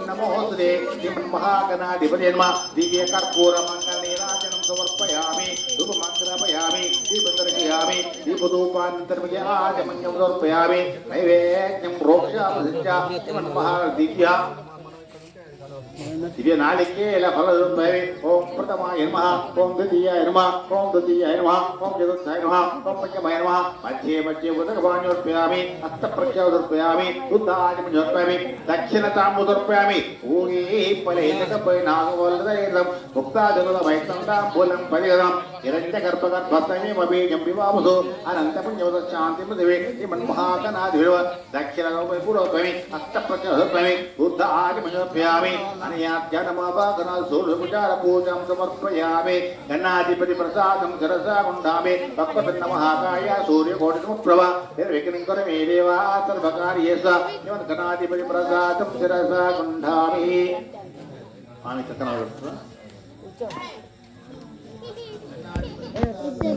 नमोस्तुते श्रीमन्महागणाधिपते नमः दिव्यकर्पूरमङ्गलनीराजनं समर्पयामि धूपमग्रापयामि दीपदर्शयामि दीपधूपान्तर्मध्याचमन्यं समर्पयामि नैवेद्यं प्रोक्षामसिञ्च श्रीमन्महादिव्या दिव्य नालिकेल फलद्वये ओम प्रथमाय नमः ओम द्वितीयाय नमः ओम तृतीयाय नमः ओम चतुर्थाय नमः ओम पंचमाय नमः मध्ये मध्ये उदकपाणिर्पयामि हस्तप्रक्षादर्पयामि उद्धाचमर्पयामि दक्षिणताम्बुदर्पयामि ऊगे फलैलकपैनागवल्लदैलं मुक्ताजलवैतन्ताम्बूलं परिगतं हिरण्यगर्भगर्भस्तमेमबीजं विवावसु अनन्तपुण्यवदशान्तिमदिवे श्रीमन्महागणाधिपतिर्भव दक्षिणगोपैपुरोपयामि हस्तप्रक्षादर्पयामि उद्धाचमर्पयामि पूजां समर्पयामि गणाधिपति प्रसादं शिरसा गुण्डामि भक्तपिण्डमहाकाय सूर्यकोटिसमप्रभ निर्विघ्नं कुरु मे देव सर्वकार्येषु गणाधिपति प्रसादं शिरसा गुण्डामि